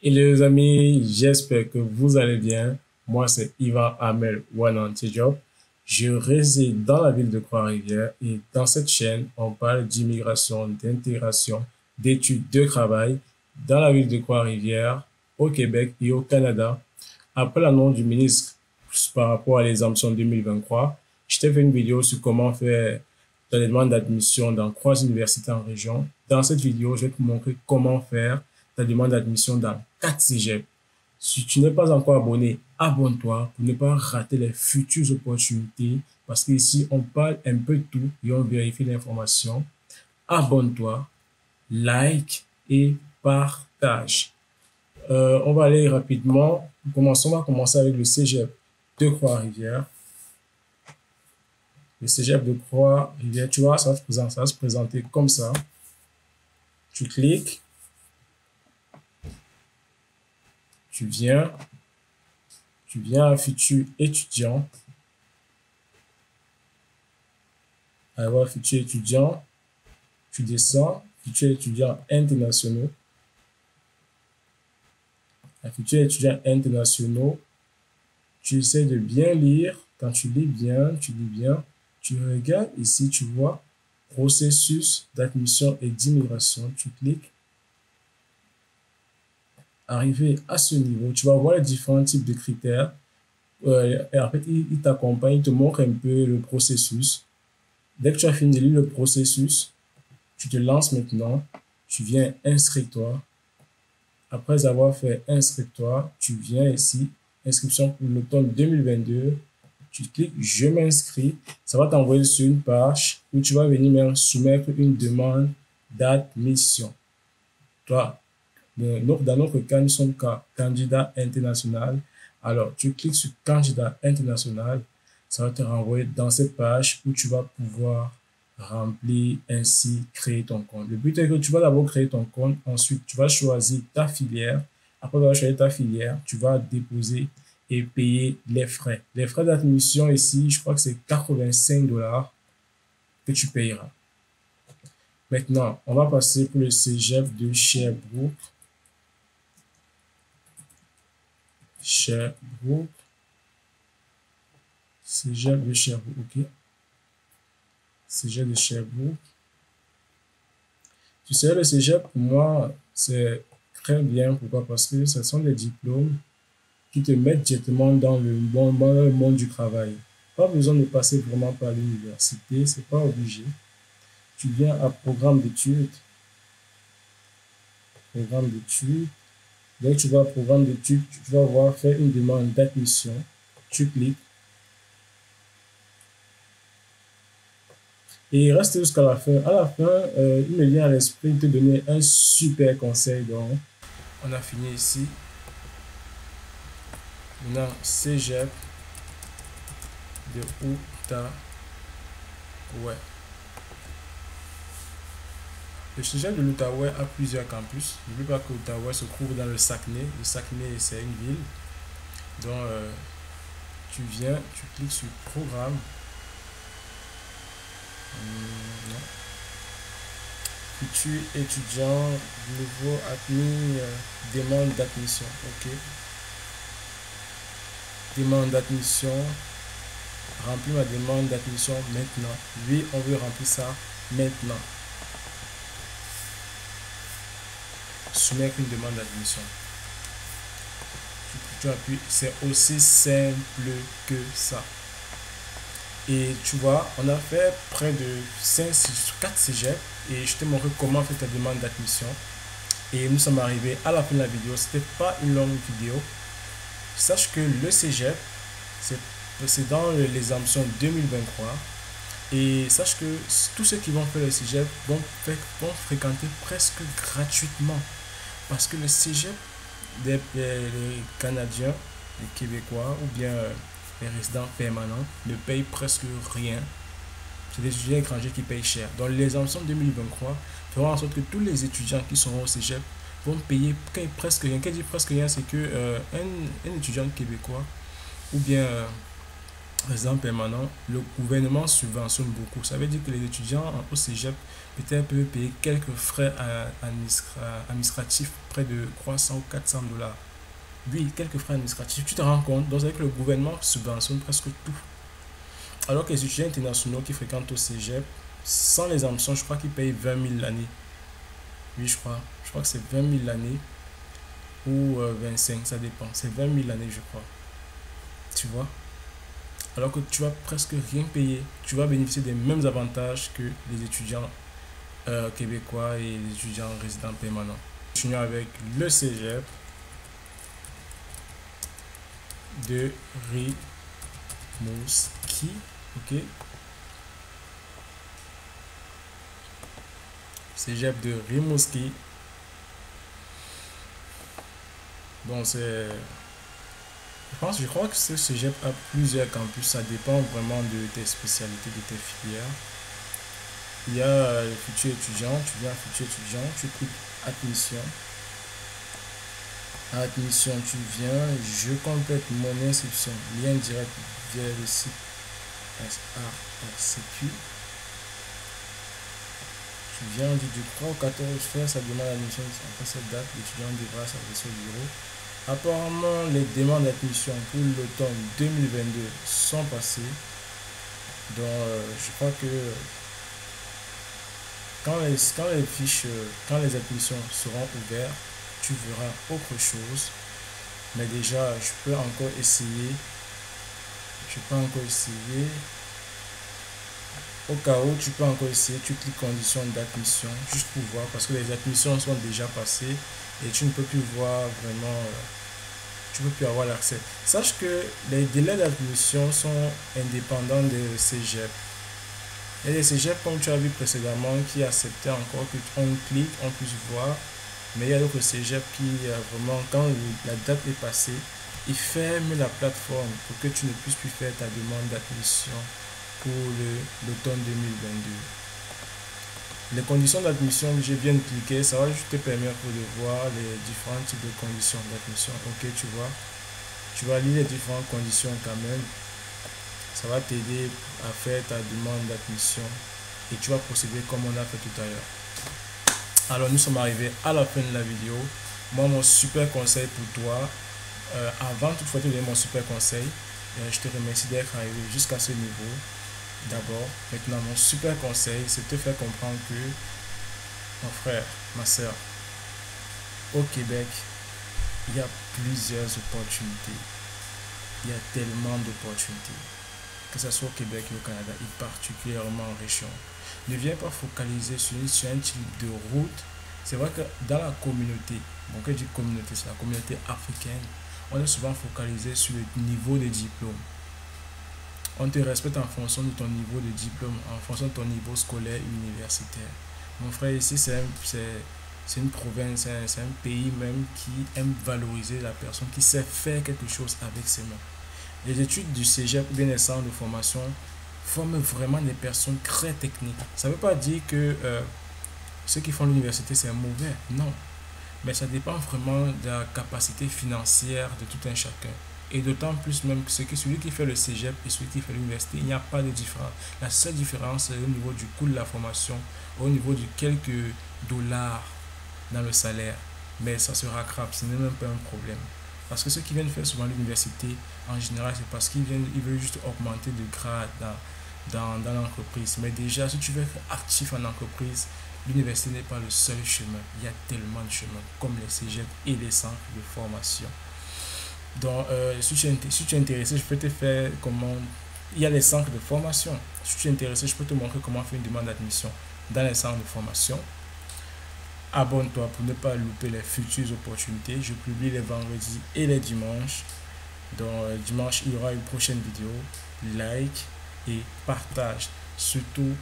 Et les amis, j'espère que vous allez bien. Moi, c'est Ivan Amel Wanantijob. Je réside dans la ville de Trois-Rivières et dans cette chaîne, on parle d'immigration, d'intégration, d'études, de travail dans la ville de Trois-Rivières, au Québec et au Canada. Après l'annonce du ministre par rapport à l'exemption 2023, je t'ai fait une vidéo sur comment faire ta demande d'admission dans 3 universités en région. Dans cette vidéo, je vais te montrer comment faire ta demande d'admission dans 4 cégeps. Si tu n'es pas encore abonné, abonne-toi pour ne pas rater les futures opportunités parce qu'ici, on parle un peu de tout et on vérifie l'information. Abonne-toi, like et partage. On va aller rapidement. On va commencer avec le cégep de Trois-Rivières. Le cégep de Trois-Rivières, tu vois, ça va se présenter comme ça. Tu cliques. Tu viens à futur étudiant. Alors, futur étudiant, tu descends, futur étudiant internationaux. À futur étudiant internationaux, tu essaies de bien lire. Quand tu lis bien, tu regardes ici, tu vois processus d'admission et d'immigration. Tu cliques. Arrivé à ce niveau, tu vas voir les différents types de critères. Et en fait, il t'accompagne, il te montre un peu le processus. Dès que tu as fini de lire le processus, tu te lances maintenant. Tu viens inscris-toi. Après avoir fait inscris-toi, tu viens ici, inscription pour l'automne 2022. Tu cliques je m'inscris. Ça va t'envoyer sur une page où tu vas venir soumettre une demande d'admission. Toi, dans notre cas, nous sommes candidat international. Alors, tu cliques sur candidat international. Ça va te renvoyer dans cette page où tu vas pouvoir remplir ainsi, créer ton compte. Le but est que tu vas d'abord créer ton compte. Ensuite, tu vas choisir ta filière. Après avoir choisi ta filière, tu vas déposer et payer les frais. Les frais d'admission ici, je crois que c'est 85 $ que tu payeras. Maintenant, on va passer pour le cégep de Sherbrooke. Sherbrooke. Cégep de Sherbrooke, ok. Cégep de Sherbrooke. Tu sais, le cégep, pour moi, c'est très bien. Pourquoi? Parce que ce sont des diplômes qui te mettent directement dans le monde du travail. Pas besoin de passer vraiment par l'université, c'est pas obligé. Tu viens à programme d'études. Programme d'études. Dès que tu vas au programme d'études, tu vas voir faire une demande d'admission. Tu cliques. Et il reste jusqu'à la fin. À la fin, il me vient à l'esprit de te donner un super conseil. Donc, on a fini ici. Maintenant, cégep de Outaouais. Le cégep de l'Outaouais a plusieurs campus. N'oublie pas que l'Outaouais se trouve dans le Saguenay. Le Saguenay, c'est une ville. Donc, tu viens, tu cliques sur programme. Non. Futur étudiant, nouveau admis, demande d'admission. Ok. Demande d'admission. Remplis ma demande d'admission maintenant. Oui, on veut remplir ça maintenant. Soumettre une demande d'admission. Tu appuies, c'est aussi simple que ça. Et tu vois, on a fait près de 4 cégeps et je te montre comment faire ta demande d'admission. Et nous sommes arrivés à la fin de la vidéo. C'était pas une longue vidéo. Sache que le cégep, c'est dans l'exemption 2023. Et sache que tous ceux qui vont faire le cégep vont fréquenter presque gratuitement. Parce que le cégep des Canadiens, les Québécois ou bien les résidents permanents ne payent presque rien. C'est des étudiants étrangers qui payent cher. Donc l'exemption 2023 fera en sorte que tous les étudiants qui seront au cégep vont payer presque rien. Quand je dis presque rien, c'est que un étudiant québécois ou bien résident permanent, le gouvernement subventionne beaucoup. Ça veut dire que les étudiants au cégep peut-être peuvent payer quelques frais administratifs, près de 300 ou 400 $. Oui, quelques frais administratifs. Tu te rends compte, donc avec le gouvernement subventionne presque tout. Alors que les étudiants internationaux qui fréquentent au cégep, sans les exemptions, je crois qu'ils payent 20 000 l'année. Oui, je crois. Je crois que c'est 20 000 l'année ou 25, ça dépend. C'est 20 000 l'année, je crois. Tu vois? Alors que tu vas presque rien payer. Tu vas bénéficier des mêmes avantages que les étudiants québécois et les étudiants résidents permanents. Continuons avec le cégep de Rimouski. Ok? Cégep de Rimouski. Bon, je crois que ce cégep a plusieurs campus. Ça dépend vraiment de tes spécialités, de tes filières. Il y a le futur étudiant. Tu viens futur étudiant. Tu cliques admission. À admission, tu viens. Je complète mon inscription. Lien direct vers le site SRCQ. Tu viens du 3 au 14 faire sa demande d'admission. Après cette date, l'étudiant devra s'adresser au bureau. Apparemment, les demandes d'admission pour l'automne 2022 sont passées. Donc, je crois que quand les admissions seront ouvertes, tu verras autre chose. Mais déjà, je peux encore essayer. Au cas où, tu peux encore essayer. Tu cliques conditions d'admission juste pour voir parce que les admissions sont déjà passées et tu ne peux plus voir vraiment. Tu ne peux plus avoir l'accès. Sache que les délais d'admission sont indépendants des cégep. Et les cégep, comme tu as vu précédemment, qui acceptaient encore qu'on clique, on puisse voir. Mais il y a d'autres cégep qui, vraiment, quand la date est passée, ils ferment la plateforme pour que tu ne puisses plus faire ta demande d'admission pour l'automne 2022. Les conditions d'admission que je viens de cliquer, ça va juste te permettre de voir les différents types de conditions d'admission. Ok, tu vois, tu vas lire les différentes conditions quand même. Ça va t'aider à faire ta demande d'admission et tu vas procéder comme on a fait tout à l'heure. Alors, nous sommes arrivés à la fin de la vidéo. Moi, mon super conseil pour toi, avant toutefois de te donner mon super conseil, je te remercie d'être arrivé jusqu'à ce niveau. D'abord, maintenant, mon super conseil, c'est de te faire comprendre que, mon frère, ma soeur, au Québec, il y a plusieurs opportunités. Il y a tellement d'opportunités, que ce soit au Québec et au Canada, et particulièrement en région. Ne viens pas focaliser sur un type de route. C'est vrai que dans la communauté, bon, quand je dis communauté, c'est la communauté africaine, on est souvent focalisé sur le niveau de diplôme. On te respecte en fonction de ton niveau de diplôme, en fonction de ton niveau scolaire et universitaire. Mon frère, ici, c'est une province, c'est un pays même qui aime valoriser la personne, qui sait faire quelque chose avec ses mains. Les études du cégep ou bien les centres de formation forment vraiment des personnes très techniques. Ça ne veut pas dire que ceux qui font l'université, c'est mauvais. Non. Mais ça dépend vraiment de la capacité financière de tout un chacun. Et d'autant plus même que celui qui fait le cégep et celui qui fait l'université, il n'y a pas de différence. La seule différence, c'est au niveau du coût de la formation, au niveau de quelques dollars dans le salaire. Mais ça se rattrape, ce n'est même pas un problème. Parce que ceux qui viennent faire souvent l'université, en général, c'est parce qu'ils veulent juste augmenter de grade dans l'entreprise. Mais déjà, si tu veux être actif en entreprise, l'université n'est pas le seul chemin. Il y a tellement de chemins, comme les cégeps et les centres de formation. Donc, si tu es intéressé, je peux te faire comment. Il y a les centres de formation. Si tu es intéressé, je peux te montrer comment faire une demande d'admission dans les centres de formation. Abonne-toi pour ne pas louper les futures opportunités. Je publie les vendredis et les dimanches. Donc, dimanche, il y aura une prochaine vidéo. Like et partage. Surtout,